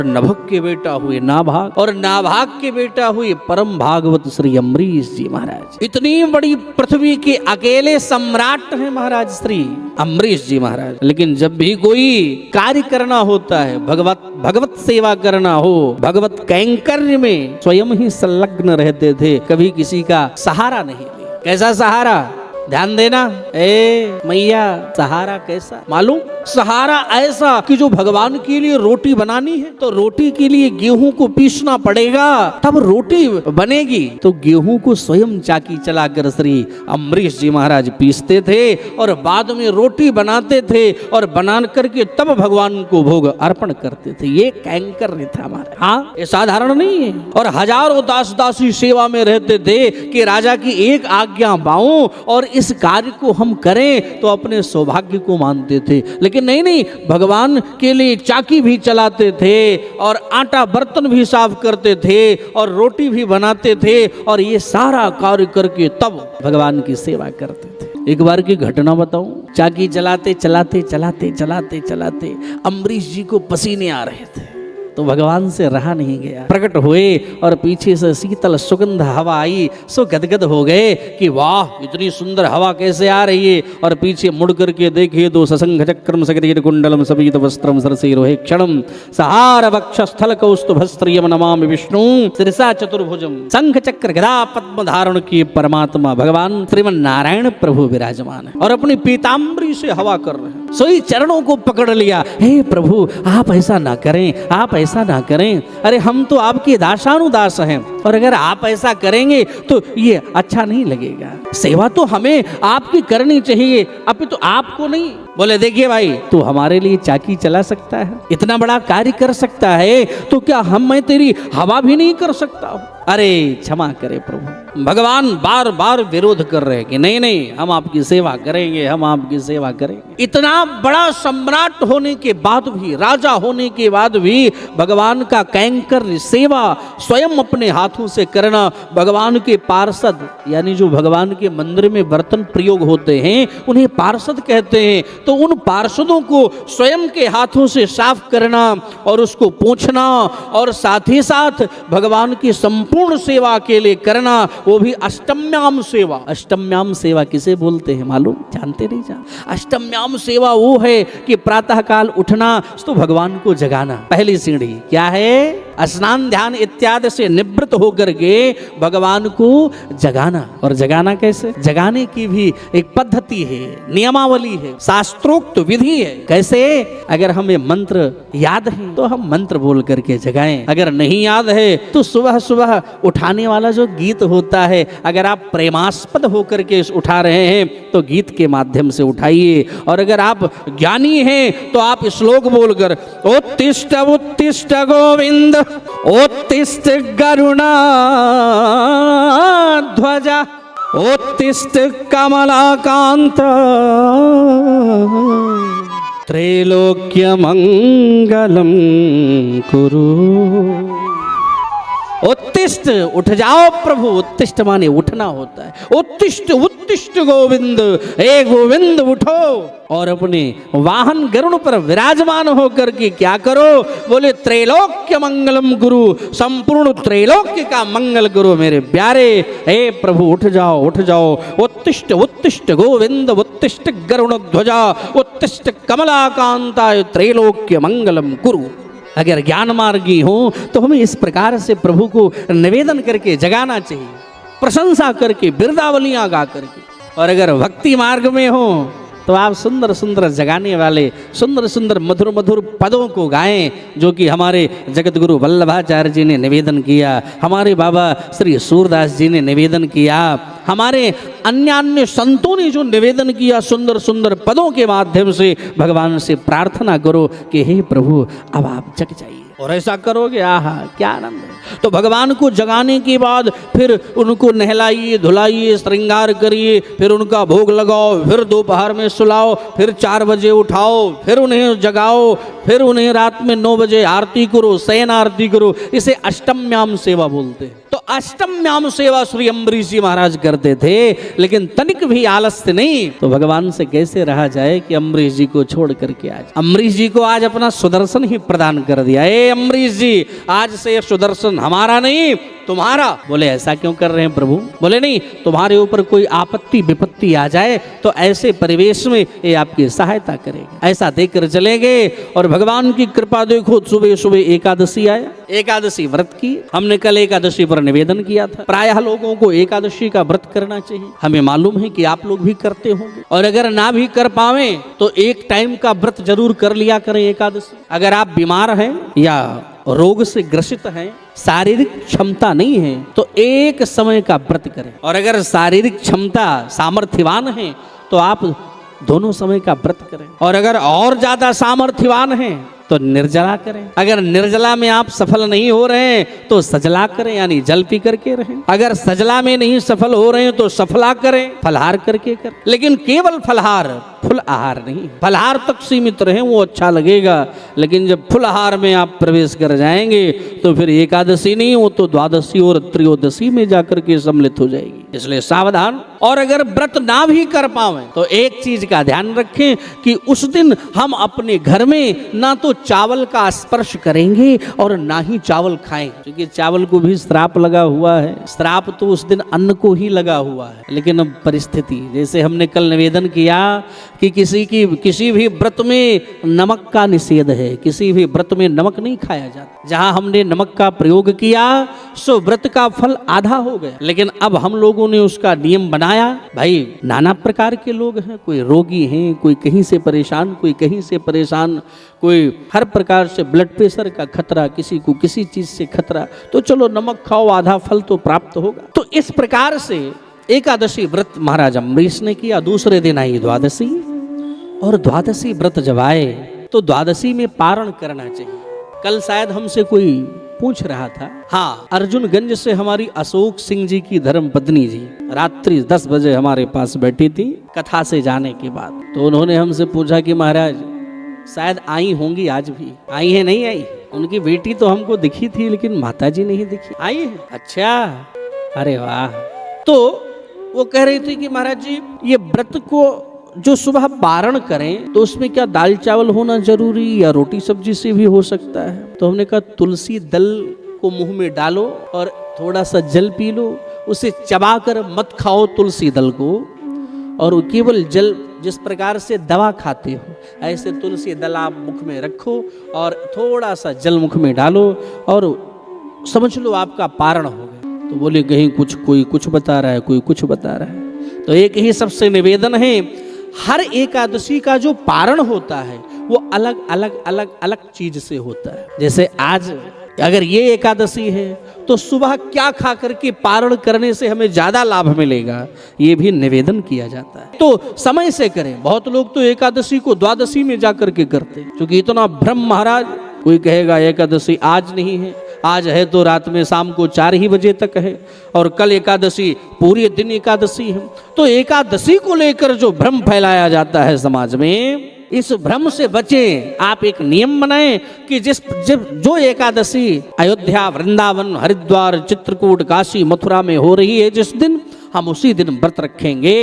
नभक के बेटा हुए नाभाग और नाभाग के बेटा हुए परम भागवत श्री अम्बरीश जी महाराज। इतनी बड़ी पृथ्वी के अकेले सम्राट हैं महाराज श्री अम्बरीश जी महाराज। लेकिन जब भी कोई कार्य करना होता है, भगवत सेवा करना हो, भगवत कैंकर्य में स्वयं ही संलग्न रहते थे, कभी किसी का सहारा नहीं लिया। कैसा सहारा, ध्यान देना, मैया सहारा कैसा मालूम? सहारा ऐसा कि जो भगवान के लिए रोटी बनानी है तो रोटी के लिए गेहूं को पीसना पड़ेगा, तब रोटी बनेगी। तो गेहूं को स्वयं चाकी चलाकर श्री अम्बरीश जी महाराज पीसते थे और बाद में रोटी बनाते थे और बना करके तब भगवान को भोग अर्पण करते थे। ये कैंकर था हमारा। हाँ, ये साधारण नहीं है। और हजारों दास दासी सेवा में रहते थे कि राजा की एक आज्ञा पाऊं और इस कार्य को हम करें तो अपने सौभाग्य को मानते थे। लेकिन नहीं, भगवान के लिए चाकी भी चलाते थे और आटा बर्तन भी साफ करते थे और रोटी भी बनाते थे और ये सारा कार्य करके तब भगवान की सेवा करते थे। एक बार की घटना बताऊं, चाकी चलाते चलाते चलाते चलाते चलाते अम्बरीश जी को पसीने आ रहे थे तो भगवान से रहा नहीं गया, प्रकट हुए और पीछे से शीतल सुगंध हवा आई, सो गदगद हो गए कि वाह, इतनी सुंदर हवा कैसे आ रही है। और पीछे मुड़ करके देखे तो ससंग चक्रम सगरीर कुंडलम सबीत वस्त्रम सरसीरोहे क्षणम सहार वक्षस्थल कौस्तुभस्त्रियम नमामि विष्णु सिरसा चतुर्भुजम। शंख चक्र गदा पद्म धारण किए परमात्मा भगवान श्रीमन नारायण प्रभु विराजमान है और अपनी पीताम्बरी से हवा कर रहे हैं। सोई चरणों को पकड़ लिया, हे प्रभु आप ऐसा ना करें, आप ऐसा ना करें, अरे हम तो आपके दासानुदास हैं और अगर आप ऐसा करेंगे तो ये अच्छा नहीं लगेगा। सेवा तो हमें आपकी करनी चाहिए, अब तो आपको नहीं। बोले देखिए भाई, तू हमारे लिए चाकी चला सकता है, इतना बड़ा कार्य कर सकता है, तो क्या मैं तेरी हवा भी नहीं कर सकता हूं? अरे क्षमा करे प्रभु। भगवान बार बार विरोध कर रहे कि नहीं, हम आपकी सेवा करेंगे, हम आपकी सेवा करेंगे। इतना बड़ा सम्राट होने के बाद भी, राजा होने के बाद भी भगवान का कैंकर सेवा स्वयं अपने हाथों से करना। भगवान के पार्षद यानी जो भगवान के मंदिर में बर्तन प्रयोग होते हैं उन्हें पार्षद कहते हैं। तो उन पार्षदों को स्वयं के हाथों से साफ करना और उसको पोंछना और साथ ही साथ भगवान की संपूर्ण सेवा के लिए करना, वो भी अष्टम्याम सेवा। अष्टम्याम सेवा किसे बोलते हैं मालूम? जानते नहीं जान? अष्टम्याम सेवा वो है कि प्रातः काल उठना तो भगवान को जगाना। पहली सीढ़ी क्या है? स्नान ध्यान इत्यादि से निवृत्त होकर के भगवान को जगाना। और जगाना कैसे? जगाने की भी एक पद्धति है, नियमावली है, शास्त्रोक्त विधि है। कैसे? अगर हमें मंत्र याद है तो हम मंत्र बोल करके जगाएं, अगर नहीं याद है तो सुबह सुबह उठाने वाला जो गीत होता है, अगर आप प्रेमास्पद होकर के उठा रहे हैं तो गीत के माध्यम से उठाइए। और अगर आप ज्ञानी हैं तो आप श्लोक बोलकर उत्तिष्ठ उत्तिष्ठ गोविंद उत्तिष्ठ गरुणा ध्वजा उत्तिष्ठ कमलाकांत त्रैलोक्य मंगलम कुरु। उत्तिष्ठ, उठ जाओ प्रभु। उत्तिष्ठ माने उठना होता है। उत्तिष्ठ उत्तिष्ठ गोविंद, हे गोविंद उठो और अपने वाहन गरुड़ पर विराजमान होकर के क्या करो? बोले त्रैलोक्य मंगलम गुरु, संपूर्ण त्रैलोक्य का मंगल गुरु मेरे प्यारे। हे प्रभु उठ जाओ, उठ जाओ। उत्तिष्ठ उत्तिष्ठ गोविंद उत्तिष्ठ गरुड़ ध्वजा उत्तिष्ठ कमलाकांताय त्रैलोक्य मंगलम गुरु। अगर ज्ञान मार्गी हो तो हमें इस प्रकार से प्रभु को निवेदन करके जगाना चाहिए, प्रशंसा करके, बिरदावलियां गा करके। और अगर भक्ति मार्ग में हो तो आप सुंदर सुंदर जगाने वाले सुंदर सुंदर मधुर मधुर पदों को गाएं, जो कि हमारे जगत गुरु वल्लभाचार्य जी ने निवेदन किया, हमारे बाबा श्री सूरदास जी ने निवेदन किया, हमारे अन्य संतों ने जो निवेदन किया सुंदर सुंदर पदों के माध्यम से भगवान से प्रार्थना करो कि हे प्रभु अब आप जग जाइए। और ऐसा करोगे, आहा क्या आनंद है। तो भगवान को जगाने के बाद फिर उनको नहलाइए, धुलाइए, श्रृंगार करिए, फिर उनका भोग लगाओ, फिर दोपहर में सुलाओ, फिर 4 बजे उठाओ, फिर उन्हें जगाओ, फिर उन्हें रात में 9 बजे आरती करो, शयन आरती करो। इसे अष्टम्याम सेवा बोलते हैं। तो अष्टम्याम सेवा श्री अम्बरीश जी महाराज करते थे, लेकिन तनिक भी आलस्य नहीं। तो भगवान से कैसे रहा जाए कि अम्बरीश जी को छोड़ करके आज अम्बरीश जी को आज अपना सुदर्शन ही प्रदान कर दिया। ए अम्बरीश जी, आज से सुदर्शन हमारा नहीं तुम्हारा। बोले ऐसा क्यों कर रहे हैं प्रभु? बोले नहीं, तुम्हारे ऊपर कोई आपत्ति विपत्ति आ जाए तो ऐसे परिवेश में ये आपकी सहायता करेगा, ऐसा देकर चलेंगे। और भगवान की कृपा देखो, सुबह सुबह एकादशी आया, एकादशी व्रत की। हमने कल एकादशी पर निवेदन किया था। प्रायः लोगों को एकादशी का व्रत करना चाहिए। हमें मालूम है कि आप लोग भी करते होंगे, और अगर ना भी कर पावे तो एक टाइम का व्रत जरूर कर लिया करें एकादशी। अगर आप बीमार हैं या रोग से ग्रसित हैं, शारीरिक क्षमता नहीं है, तो एक समय का व्रत करें। और अगर शारीरिक क्षमता सामर्थ्यवान है तो आप दोनों समय का व्रत करें। और अगर और ज्यादा सामर्थ्यवान हैं तो निर्जला करें। अगर निर्जला में आप सफल नहीं हो रहे हैं तो सजला करें, यानी जल पी करके रहें। अगर सजला में नहीं सफल हो रहे हैं तो सफला करें, फलहार करके करें। लेकिन केवल फलहार, फुल आहार नहीं। फलहार तक सीमित रहें, वो अच्छा लगेगा, लेकिन जब फुल आहार में आप प्रवेश कर जाएंगे तो फिर एकादशी नहीं, वो तो द्वादशी और त्रयोदशी में जाकर के सम्मिलित हो जाएगी। इसलिए सावधान। और अगर व्रत ना भी कर पावे तो एक चीज का ध्यान रखें कि उस दिन हम अपने घर में ना तो चावल का स्पर्श करेंगे और ना ही चावल खाएंगे, क्योंकि चावल को भी श्राप लगा हुआ है। श्राप तो उस दिन अन्न को ही लगा हुआ है। लेकिन अब परिस्थिति, जैसे हमने कल निवेदन किया कि किसी भी व्रत में नमक का निषेध है, किसी भी व्रत में नमक नहीं खाया जाता। जहां हमने नमक का प्रयोग किया सो व्रत का फल आधा हो गया। लेकिन अब हम लोगों ने उसका नियम बनाया। भाई नाना प्रकार के लोग हैं, कोई रोगी हैं, कोई कहीं से परेशान, कोई कहीं से परेशान, कोई हर प्रकार से ब्लड प्रेशर का खतरा, किसी को किसी चीज से खतरा, तो चलो नमक खाओ, आधा फल तो प्राप्त होगा। तो इस प्रकार से एकादशी व्रत महाराज अम्बरीश ने किया। दूसरे दिन आई द्वादशी, और द्वादशी व्रत जब आए तो द्वादशी में पारण करना चाहिए। कल शायद हमसे कोई पूछ रहा था। हाँ, अर्जुनगंज से हमारी अशोक सिंह जी की धर्म पत्नी जी रात्रि 10 बजे हमारे पास बैठी थी कथा से जाने के बाद। तो उन्होंने हमसे पूछा कि महाराज शायद आई होंगी, आज भी आई है नहीं आई? उनकी बेटी तो हमको दिखी थी लेकिन माता जी नहीं दिखी। आई है? अच्छा, अरे वाह। तो वो कह रही थी कि महाराज जी ये व्रत को जो सुबह पारण करें तो उसमें क्या दाल चावल होना जरूरी या रोटी सब्जी से भी हो सकता है? तो हमने कहा तुलसी दल को मुंह में डालो और थोड़ा सा जल पी लो, उसे चबा कर मत खाओ तुलसी दल को, और केवल जल, जिस प्रकार से दवा खाते हो ऐसे तुलसी दल आप मुख में रखो और थोड़ा सा जल मुख में डालो और समझ लो आपका पारण हो गया। तो बोले कहीं कोई कुछ बता रहा है, कोई कुछ बता रहा है। तो एक ही सबसे निवेदन है, हर एकादशी का जो पारण होता है वो अलग अलग चीज से होता है। जैसे आज अगर ये एकादशी है तो सुबह क्या खा करके पारण करने से हमें ज्यादा लाभ मिलेगा, ये भी निवेदन किया जाता है। तो समय से करें। बहुत लोग तो एकादशी को द्वादशी में जाकर के करते हैं, क्योंकि इतना भ्रम महाराज। कोई कहेगा एकादशी आज नहीं है, आज है तो रात में शाम को 4 ही बजे तक है, और कल एकादशी पूरे दिन एकादशी है। तो एकादशी को लेकर जो भ्रम फैलाया जाता है समाज में, इस भ्रम से बचें। आप एक नियम बनाएं कि जो एकादशी अयोध्या, वृंदावन, हरिद्वार, चित्रकूट, काशी, मथुरा में हो रही है, जिस दिन हम उसी दिन व्रत रखेंगे।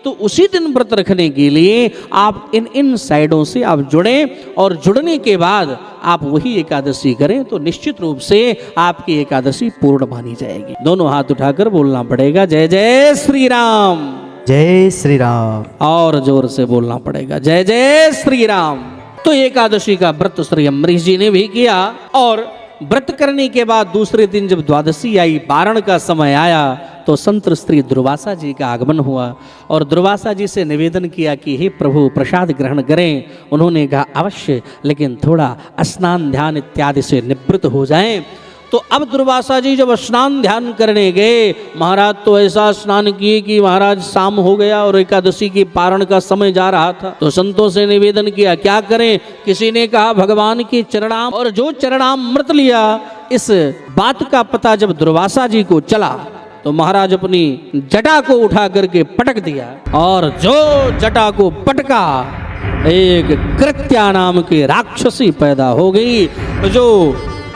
तो उसी दिन व्रत रखने के लिए आप इन साइडों से आप जुड़ें, और जुड़ने के बाद आप वही एकादशी करें तो निश्चित रूप से आपकी एकादशी पूर्ण मानी जाएगी। दोनों हाथ उठाकर बोलना पड़ेगा जय जय श्री राम, जय श्री राम। और जोर से बोलना पड़ेगा जय जय श्री राम। तो एकादशी का व्रत श्री अम्बरीश जी ने भी किया, और व्रत करने के बाद दूसरे दिन जब द्वादशी आई, पारण का समय आया, तो संत श्री दुर्वासा जी का आगमन हुआ, और दुर्वासा जी से निवेदन किया कि हे प्रभु प्रसाद ग्रहण करें। उन्होंने कहा अवश्य, लेकिन थोड़ा स्नान ध्यान इत्यादि से निवृत्त हो जाएं। तो अब दुर्वासा जी जब स्नान ध्यान करने गए, महाराज तो ऐसा स्नान किए कि महाराज शाम हो गया और एकादशी की पारण का समय जा रहा था। तो संतों से निवेदन किया क्या करें। किसी ने कहा भगवान के चरणाम, और जो चरणामृत लिया, इस बात का पता जब दुर्वासा जी को चला तो महाराज अपनी जटा को उठा करके पटक दिया, और जो जटा को पटका एक कृत्या नाम की राक्षसी पैदा हो गई, जो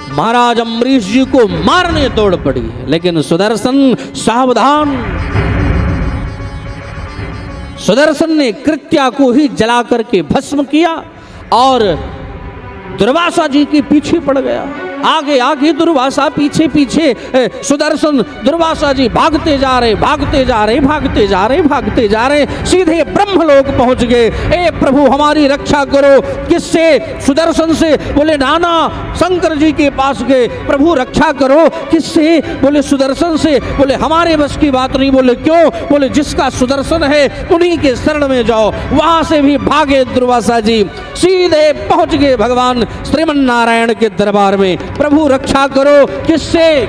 महाराज अम्बरीश जी को मारने दौड़ पड़ी। लेकिन सुदर्शन सावधान, सुदर्शन ने कृत्या को ही जला करके भस्म किया और दुर्वासा जी के पीछे पड़ गया। आगे आगे दुर्वासा, पीछे पीछे सुदर्शन। दुर्वासा जी भागते जा रहे, भागते जा रहे, भागते जा रहे, भागते जा रहे, सीधे ब्रह्मलोक पहुंच गए। ए प्रभु हमारी रक्षा करो। किससे? सुदर्शन से। बोले नाना शंकर जी के पास गए, प्रभु रक्षा करो। किससे? बोले सुदर्शन से। बोले हमारे बस की बात नहीं। बोले क्यों? बोले जिसका सुदर्शन है उन्हीं के शरण में जाओ। वहां से भी भागे दुर्वासा जी, सीधे पहुंच गए भगवान श्रीमन नारायण के दरबार में। प्रभु रक्षा करो। किससे?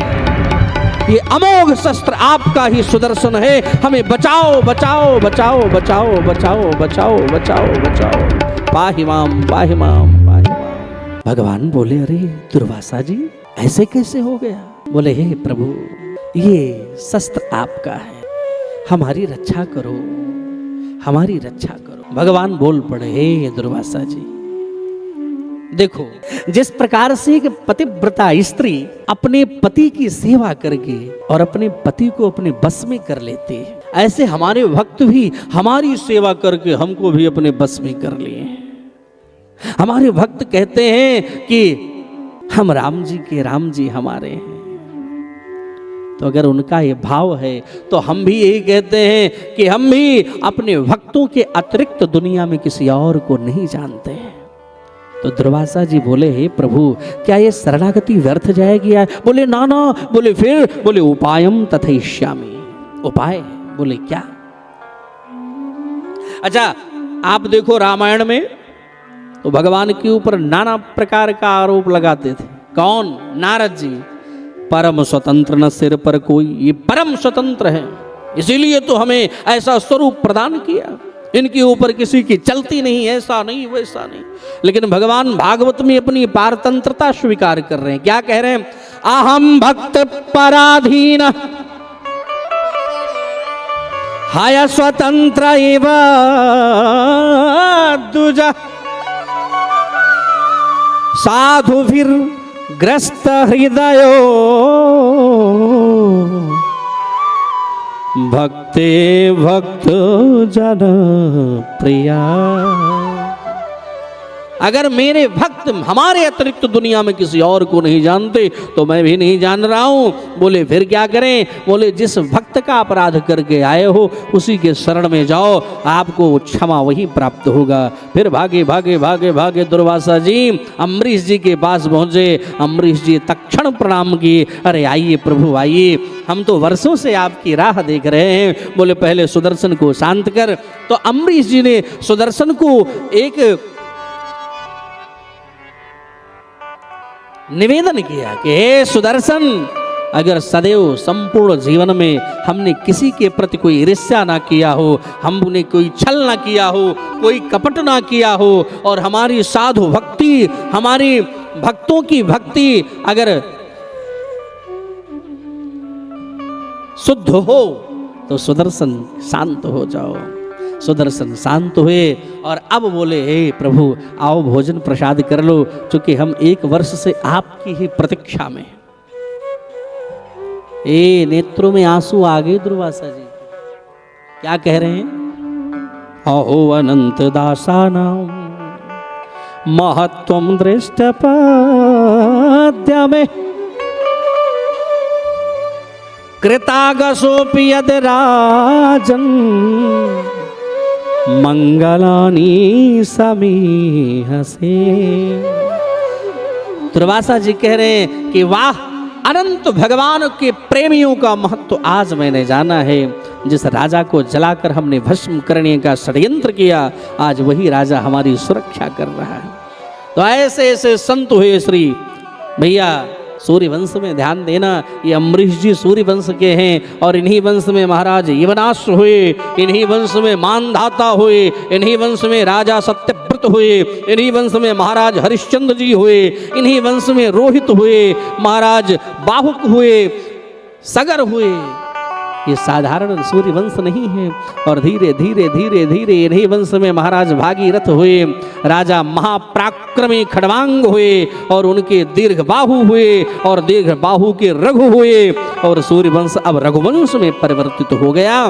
ये अमोघ शस्त्र आपका ही सुदर्शन है, हमें बचाओ बचाओ बचाओ बचाओ बचाओ बचाओ बचाओ बचाओ। पाहि माम पाहि माम पाहि माम। भगवान बोले अरे दुर्वासा जी ऐसे कैसे हो गया? बोले हे प्रभु ये शस्त्र आपका है, हमारी रक्षा करो, हमारी रक्षा करो। भगवान बोल पड़े हे दुर्वासा जी देखो, जिस प्रकार से एक पतिव्रता स्त्री अपने पति की सेवा करके और अपने पति को अपने बस में कर लेते हैं, ऐसे हमारे भक्त भी हमारी सेवा करके हमको भी अपने बस में कर लिए। हमारे भक्त कहते हैं कि हम राम जी के, राम जी हमारे हैं। तो अगर उनका ये भाव है तो हम भी यही कहते हैं कि हम भी अपने भक्तों के अतिरिक्त दुनिया में किसी और को नहीं जानते हैं। तो दुर्वासा जी बोले हे प्रभु क्या ये शरणागति व्यर्थ जाएगी? बोले ना ना। बोले फिर? बोले उपायम तथयिष्यामि। उपाय? बोले क्या? अच्छा आप देखो रामायण में तो भगवान के ऊपर नाना प्रकार का आरोप लगाते थे। कौन? नारद जी। परम स्वतंत्र न सिर पर कोई, ये परम स्वतंत्र है, इसीलिए तो हमें ऐसा स्वरूप प्रदान किया, इनके ऊपर किसी की चलती नहीं, ऐसा नहीं वैसा नहीं। लेकिन भगवान भागवत में अपनी पारतंत्रता स्वीकार कर रहे हैं। क्या कह रहे हैं? अहम भक्त पराधीन हाय स्वतंत्र एव दुजा साधुभिर ग्रस्त हृदयो भक्ते भक्त जन प्रिया। अगर मेरे भक्त हमारे अतिरिक्त दुनिया में किसी और को नहीं जानते तो मैं भी नहीं जान रहा हूं। बोले फिर क्या करें? बोले जिस भक्त का अपराध करके आए हो उसी के शरण में जाओ, आपको क्षमा वही प्राप्त होगा। फिर भागे भागे भागे भागे दुर्वासा जी अम्बरीश जी के पास पहुंचे। अम्बरीश जी तत्क्षण प्रणाम किए। अरे आइए प्रभु आइए, हम तो वर्षों से आपकी राह देख रहे हैं। बोले पहले सुदर्शन को शांत कर। तो अम्बरीश जी ने सुदर्शन को एक निवेदन किया कि हे सुदर्शन, अगर सदैव संपूर्ण जीवन में हमने किसी के प्रति कोई ईर्ष्या ना किया हो, हमने कोई छल ना किया हो, कोई कपट ना किया हो, और हमारी साधु भक्ति, हमारी भक्तों की भक्ति अगर शुद्ध हो तो सुदर्शन शांत हो जाओ। सुदर्शन शांत हुए और अब बोले हे प्रभु आओ भोजन प्रसाद कर लो, क्योंकि हम 1 वर्ष से आपकी ही प्रतीक्षा में। ए नेत्रों में आंसू आ गए दुर्वासा जी। क्या कह रहे हैं? अहो अनंत दासानां महत्वं दृष्ट पद्यमे कृतागसोऽपि यद् राजन् मंगलानी समीहसे। दुर्वासा जी कह रहे हैं कि वाह, अनंत भगवान के प्रेमियों का महत्व आज मैंने जाना है। जिस राजा को जलाकर हमने भस्म करने का षड्यंत्र किया, आज वही राजा हमारी सुरक्षा कर रहा है। तो ऐसे ऐसे संत हुए श्री भैया सूर्य वंश में ध्यान देना, ये अम्बरीश जी सूर्य वंश के हैं और इन्हीं वंश में महाराज यवनाश हुए, इन्हीं वंश में मानधाता हुए, इन्हीं वंश में राजा सत्यव्रत हुए, इन्हीं वंश में महाराज हरिश्चंद्र जी हुए, इन्हीं वंश में रोहित हुए, महाराज बाहुक हुए, सगर हुए। ये साधारण सूर्य वंश नहीं है। और धीरे धीरे धीरे धीरे इन्हीं वंश में महाराज भागीरथ हुए, राजा महापराक्रमी खड़वांग हुए और उनके दीर्घ बाहु हुए और दीर्घ बाहु के रघु हुए और सूर्य वंश अब रघुवंश में परिवर्तित हो गया।